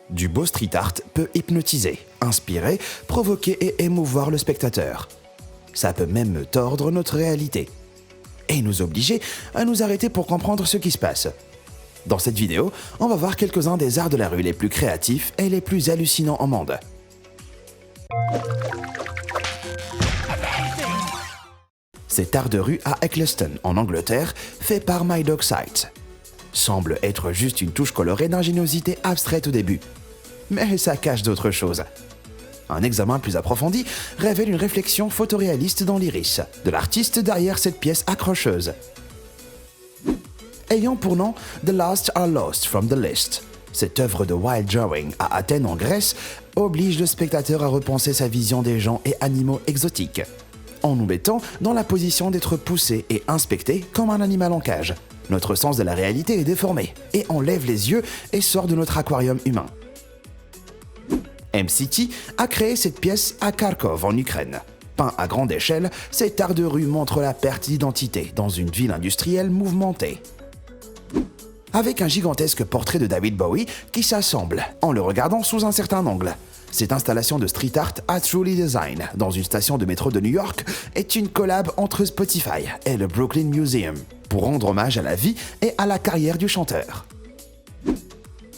Du beau street art peut hypnotiser, inspirer, provoquer et émouvoir le spectateur. Ça peut même tordre notre réalité et nous obliger à nous arrêter pour comprendre ce qui se passe. Dans cette vidéo, on va voir quelques-uns des arts de la rue les plus créatifs et les plus hallucinants au monde. Cet art de rue à Eccleston, en Angleterre, fait par My Dog Sight. Semble être juste une touche colorée d'ingéniosité abstraite au début. Mais ça cache d'autres choses. Un examen plus approfondi révèle une réflexion photoréaliste dans l'iris de l'artiste derrière cette pièce accrocheuse. Ayant pour nom The Last Are Lost from the List, cette œuvre de wild drawing à Athènes en Grèce oblige le spectateur à repenser sa vision des gens et animaux exotiques, en nous mettant dans la position d'être poussé et inspecté comme un animal en cage. Notre sens de la réalité est déformé et on lève les yeux et sort de notre aquarium humain. MCT a créé cette pièce à Kharkov en Ukraine. Peint à grande échelle, cet art de rue montre la perte d'identité dans une ville industrielle mouvementée. Avec un gigantesque portrait de David Bowie qui s'assemble en le regardant sous un certain angle. Cette installation de street art à Truly Design dans une station de métro de New York est une collab entre Spotify et le Brooklyn Museum pour rendre hommage à la vie et à la carrière du chanteur.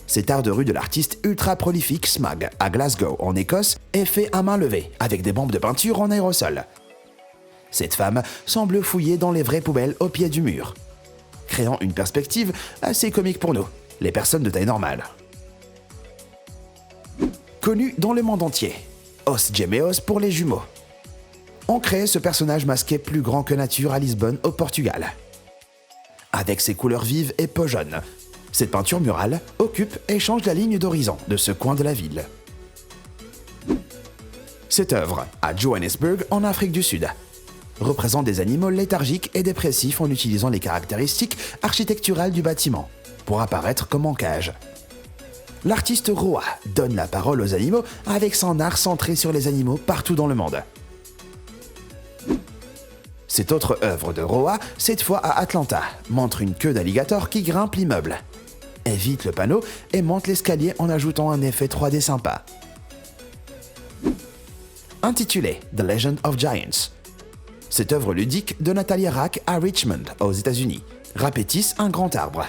Cet art de rue de l'artiste ultra prolifique Smug à Glasgow en Écosse est fait à main levée avec des bombes de peinture en aérosol. Cette femme semble fouiller dans les vraies poubelles au pied du mur, créant une perspective assez comique pour nous, les personnes de taille normale. Connu dans le monde entier, Os Gêmeos pour les jumeaux. On crée ce personnage masqué plus grand que nature à Lisbonne au Portugal. Avec ses couleurs vives et peau jaune, cette peinture murale occupe et change la ligne d'horizon de ce coin de la ville. Cette œuvre, à Johannesburg en Afrique du Sud, représente des animaux léthargiques et dépressifs en utilisant les caractéristiques architecturales du bâtiment pour apparaître comme en cage. L'artiste Roa donne la parole aux animaux avec son art centré sur les animaux partout dans le monde. Cette autre œuvre de Roa, cette fois à Atlanta, montre une queue d'alligator qui grimpe l'immeuble, évite le panneau et monte l'escalier en ajoutant un effet 3D sympa. Intitulée The Legend of Giants, cette œuvre ludique de Natalia Rack à Richmond, aux États-Unis, rapétisse un grand arbre.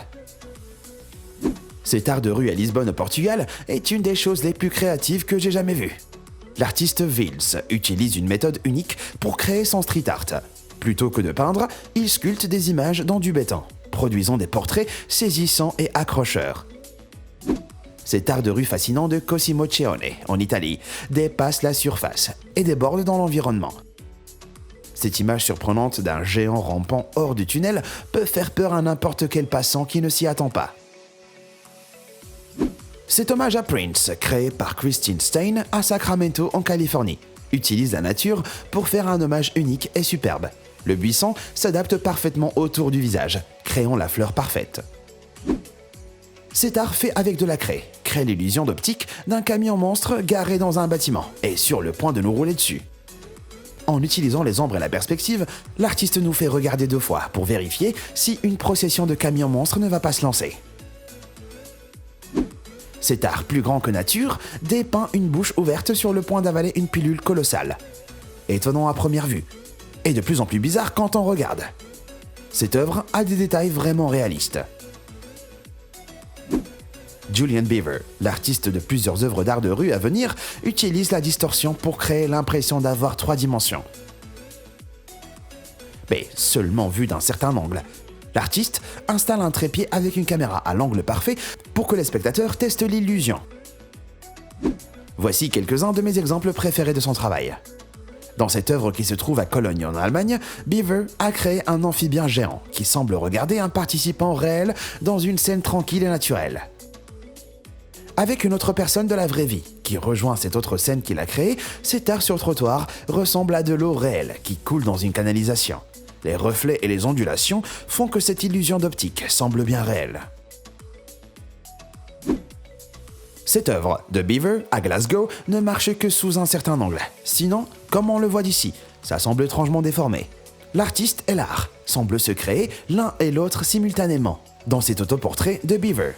Cet art de rue à Lisbonne au Portugal est une des choses les plus créatives que j'ai jamais vues. L'artiste Vils utilise une méthode unique pour créer son street art. Plutôt que de peindre, il sculpte des images dans du béton, produisant des portraits saisissants et accrocheurs. Cet art de rue fascinant de Cosimo Ceone, en Italie, dépasse la surface et déborde dans l'environnement. Cette image surprenante d'un géant rampant hors du tunnel peut faire peur à n'importe quel passant qui ne s'y attend pas. Cet hommage à Prince, créé par Christine Stein à Sacramento en Californie, utilise la nature pour faire un hommage unique et superbe. Le buisson s'adapte parfaitement autour du visage, créant la fleur parfaite. Cet art fait avec de la craie crée l'illusion d'optique d'un camion monstre garé dans un bâtiment et sur le point de nous rouler dessus. En utilisant les ombres et la perspective, l'artiste nous fait regarder 2 fois pour vérifier si une procession de camions monstres ne va pas se lancer. Cet art plus grand que nature dépeint une bouche ouverte sur le point d'avaler une pilule colossale. Étonnant à première vue, et de plus en plus bizarre quand on regarde. Cette œuvre a des détails vraiment réalistes. Julian Beaver, l'artiste de plusieurs œuvres d'art de rue à venir, utilise la distorsion pour créer l'impression d'avoir 3 dimensions. Mais seulement vu d'un certain angle. L'artiste installe un trépied avec une caméra à l'angle parfait pour que les spectateurs testent l'illusion. Voici quelques-uns de mes exemples préférés de son travail. Dans cette œuvre qui se trouve à Cologne en Allemagne, Beaver a créé un amphibien géant qui semble regarder un participant réel dans une scène tranquille et naturelle. Avec une autre personne de la vraie vie qui rejoint cette autre scène qu'il a créée, cet art sur trottoir ressemble à de l'eau réelle qui coule dans une canalisation. Les reflets et les ondulations font que cette illusion d'optique semble bien réelle. Cette œuvre de Beaver à Glasgow ne marche que sous un certain angle. Sinon, comme on le voit d'ici, ça semble étrangement déformé. L'artiste et l'art semblent se créer l'un et l'autre simultanément dans cet autoportrait de Beaver.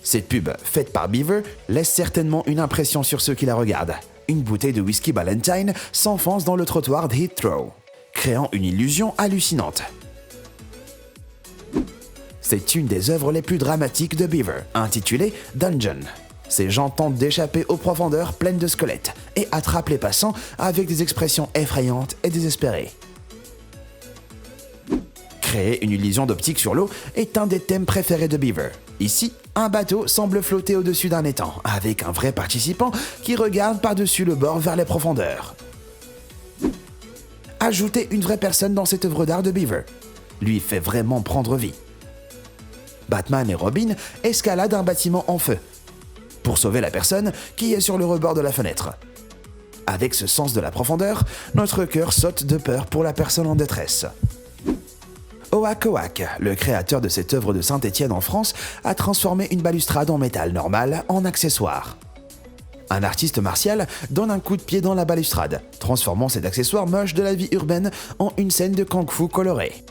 Cette pub, faite par Beaver, laisse certainement une impression sur ceux qui la regardent. Une bouteille de whisky Ballantine s'enfonce dans le trottoir de Heathrow, créant une illusion hallucinante. C'est une des œuvres les plus dramatiques de Beaver, intitulée Dungeon. Ces gens tentent d'échapper aux profondeurs pleines de squelettes et attrapent les passants avec des expressions effrayantes et désespérées. Créer une illusion d'optique sur l'eau est un des thèmes préférés de Beaver. Ici, un bateau semble flotter au-dessus d'un étang, avec un vrai participant qui regarde par-dessus le bord vers les profondeurs. Ajoutez une vraie personne dans cette œuvre d'art de Beaver. Lui fait vraiment prendre vie. Batman et Robin escaladent un bâtiment en feu pour sauver la personne qui est sur le rebord de la fenêtre. Avec ce sens de la profondeur, notre cœur saute de peur pour la personne en détresse. Oak Oak, le créateur de cette œuvre de Saint-Étienne en France, a transformé une balustrade en métal normal en accessoire. Un artiste martial donne un coup de pied dans la balustrade, transformant cet accessoire moche de la vie urbaine en une scène de kung-fu colorée.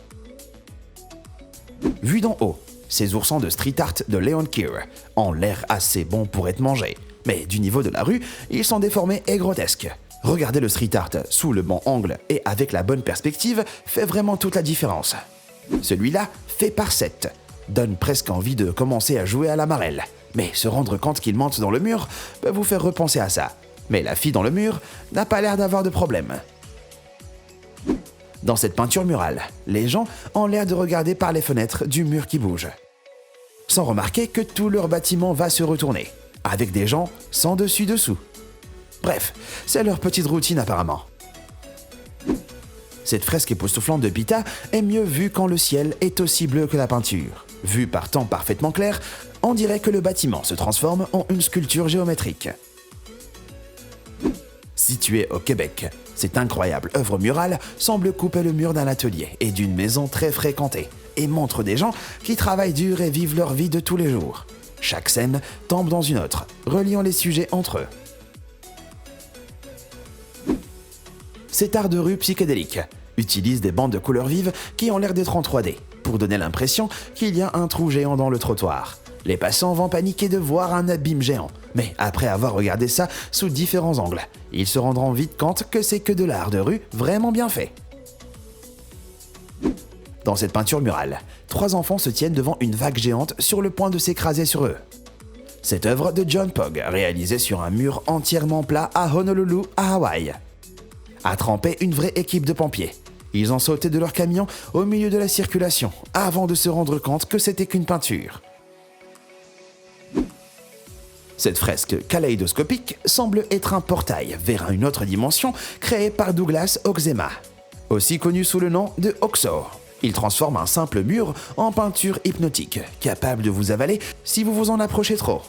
Vu d'en haut, ces oursans de street art de Leon Keir ont l'air assez bons pour être mangés, mais du niveau de la rue, ils sont déformés et grotesques. Regardez le street art sous le bon angle et avec la bonne perspective fait vraiment toute la différence. Celui-là, fait par 7, donne presque envie de commencer à jouer à la marelle, mais se rendre compte qu'il monte dans le mur peut vous faire repenser à ça. Mais la fille dans le mur n'a pas l'air d'avoir de problème. Dans cette peinture murale, les gens ont l'air de regarder par les fenêtres du mur qui bouge, sans remarquer que tout leur bâtiment va se retourner, avec des gens sans dessus-dessous. Bref, c'est leur petite routine apparemment. Cette fresque époustouflante de Pita est mieux vue quand le ciel est aussi bleu que la peinture. Vue par temps parfaitement clair, on dirait que le bâtiment se transforme en une sculpture géométrique. Située au Québec, cette incroyable œuvre murale semble couper le mur d'un atelier et d'une maison très fréquentée et montre des gens qui travaillent dur et vivent leur vie de tous les jours. Chaque scène tombe dans une autre, reliant les sujets entre eux. Cet art de rue psychédélique utilise des bandes de couleurs vives qui ont l'air d'être en 3D pour donner l'impression qu'il y a un trou géant dans le trottoir. Les passants vont paniquer de voir un abîme géant, mais après avoir regardé ça sous différents angles, ils se rendront vite compte que c'est que de l'art de rue vraiment bien fait. Dans cette peinture murale, 3 enfants se tiennent devant une vague géante sur le point de s'écraser sur eux. Cette œuvre de John Pogge, réalisée sur un mur entièrement plat à Honolulu, à Hawaï, a trempé une vraie équipe de pompiers. Ils ont sauté de leur camion au milieu de la circulation avant de se rendre compte que c'était qu'une peinture. Cette fresque kaléidoscopique semble être un portail vers une autre dimension créée par Douglas Oxema, aussi connu sous le nom de Oxo. Il transforme un simple mur en peinture hypnotique, capable de vous avaler si vous vous en approchez trop.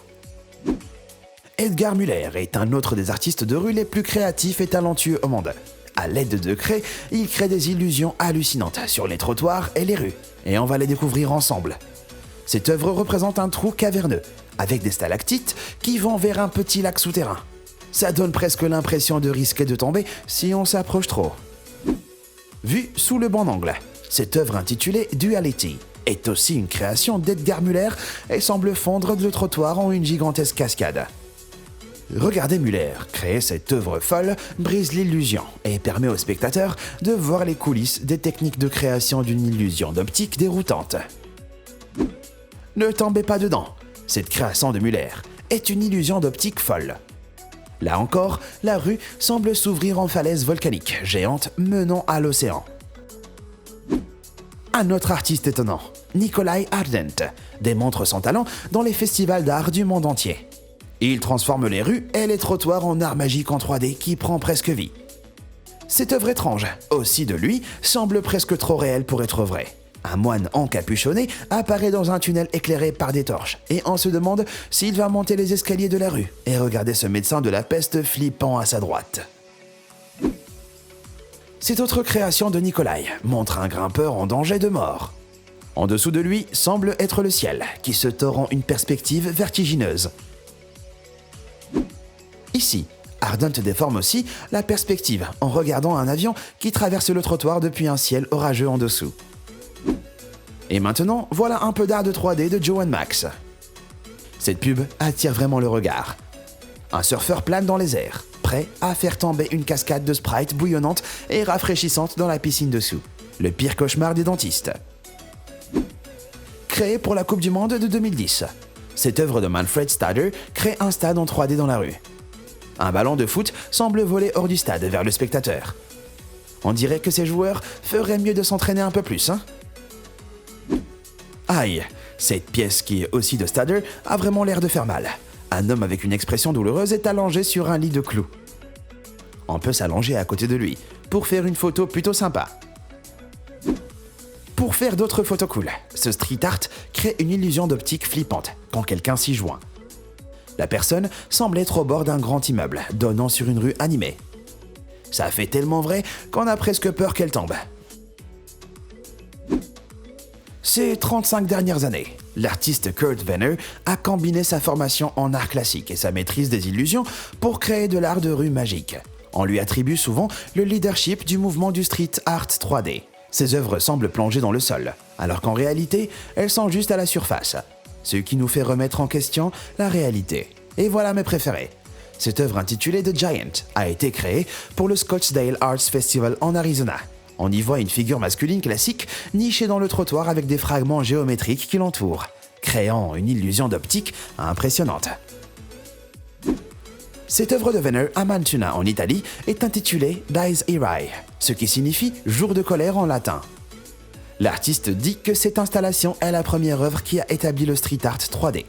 Edgar Müller est un autre des artistes de rue les plus créatifs et talentueux au monde. À l'aide de craies, il crée des illusions hallucinantes sur les trottoirs et les rues, et on va les découvrir ensemble. Cette œuvre représente un trou caverneux, avec des stalactites qui vont vers un petit lac souterrain. Ça donne presque l'impression de risquer de tomber si on s'approche trop. Vue sous le bon angle, cette œuvre intitulée Duality est aussi une création d'Edgar Müller et semble fondre le trottoir en une gigantesque cascade. Regardez Müller créer cette œuvre folle brise l'illusion et permet aux spectateurs de voir les coulisses des techniques de création d'une illusion d'optique déroutante. Ne tombez pas dedans, cette création de Müller est une illusion d'optique folle. Là encore, la rue semble s'ouvrir en falaise volcanique géante menant à l'océan. Un autre artiste étonnant, Nikolai Ardent, démontre son talent dans les festivals d'art du monde entier. Il transforme les rues et les trottoirs en art magique en 3D qui prend presque vie. Cette œuvre étrange, aussi de lui, semble presque trop réelle pour être vraie. Un moine encapuchonné apparaît dans un tunnel éclairé par des torches et on se demande s'il va monter les escaliers de la rue et regarder ce médecin de la peste flippant à sa droite. Cette autre création de Nikolai montre un grimpeur en danger de mort. En dessous de lui semble être le ciel qui se tord en une perspective vertigineuse. Ici, Ardent déforme aussi la perspective en regardant un avion qui traverse le trottoir depuis un ciel orageux en dessous. Et maintenant, voilà un peu d'art de 3D de Joe & Max. Cette pub attire vraiment le regard. Un surfeur plane dans les airs, prêt à faire tomber une cascade de Sprite bouillonnante et rafraîchissante dans la piscine dessous. Le pire cauchemar des dentistes. Créé pour la Coupe du Monde de 2010, cette œuvre de Manfred Stader crée un stade en 3D dans la rue. Un ballon de foot semble voler hors du stade vers le spectateur. On dirait que ces joueurs feraient mieux de s'entraîner un peu plus, hein? Aïe, cette pièce qui est aussi de Stader a vraiment l'air de faire mal. Un homme avec une expression douloureuse est allongé sur un lit de clous. On peut s'allonger à côté de lui pour faire une photo plutôt sympa. Pour faire d'autres photos cool, ce street art crée une illusion d'optique flippante quand quelqu'un s'y joint. La personne semble être au bord d'un grand immeuble donnant sur une rue animée. Ça fait tellement vrai qu'on a presque peur qu'elle tombe. Ces 35 dernières années, l'artiste Kurt Venner a combiné sa formation en art classique et sa maîtrise des illusions pour créer de l'art de rue magique. On lui attribue souvent le leadership du mouvement du street art 3D. Ses œuvres semblent plongées dans le sol, alors qu'en réalité, elles sont juste à la surface. Ce qui nous fait remettre en question la réalité. Et voilà mes préférés. Cette œuvre intitulée The Giant a été créée pour le Scottsdale Arts Festival en Arizona. On y voit une figure masculine classique nichée dans le trottoir avec des fragments géométriques qui l'entourent, créant une illusion d'optique impressionnante. Cette œuvre de Venner à Mantuna en Italie est intitulée Dies Irae, ce qui signifie « jour de colère » en latin. L'artiste dit que cette installation est la première œuvre qui a établi le street art 3D.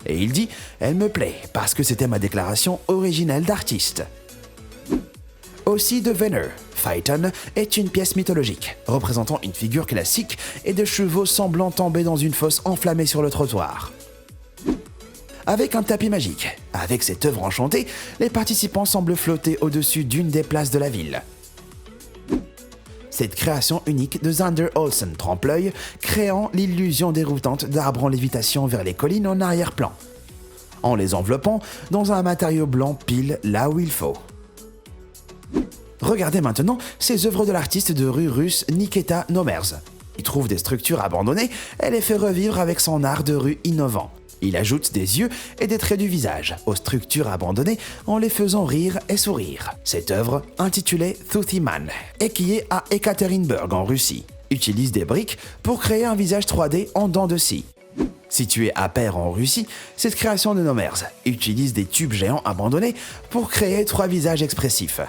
Et il dit « Elle me plaît parce que c'était ma déclaration originelle d'artiste ». Aussi de Venner, Phaeton est une pièce mythologique, représentant une figure classique et des chevaux semblant tomber dans une fosse enflammée sur le trottoir. Avec un tapis magique, avec cette œuvre enchantée, les participants semblent flotter au-dessus d'une des places de la ville. Cette création unique de Zander Olsen trompe l'œil, créant l'illusion déroutante d'arbres en lévitation vers les collines en arrière-plan, en les enveloppant dans un matériau blanc pile là où il faut. Regardez maintenant ces œuvres de l'artiste de rue russe Nikita Nomers. Il trouve des structures abandonnées et les fait revivre avec son art de rue innovant. Il ajoute des yeux et des traits du visage aux structures abandonnées en les faisant rire et sourire. Cette œuvre, intitulée Toothy Man, et qui est à Ekaterinburg en Russie, utilise des briques pour créer un visage 3D en dents de scie. Située à Perm en Russie, cette création de Nomers utilise des tubes géants abandonnés pour créer 3 visages expressifs.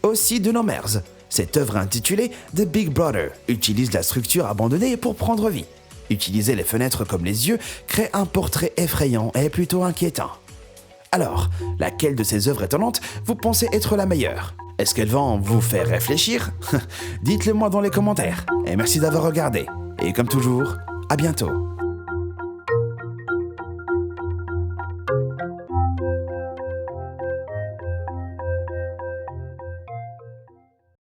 Aussi de Nomers, cette œuvre intitulée The Big Brother utilise la structure abandonnée pour prendre vie. Utiliser les fenêtres comme les yeux crée un portrait effrayant et plutôt inquiétant. Alors, laquelle de ces œuvres étonnantes vous pensez être la meilleure? Est-ce qu'elles vont vous faire réfléchir? Dites-le moi dans les commentaires. Et merci d'avoir regardé. Et comme toujours, à bientôt.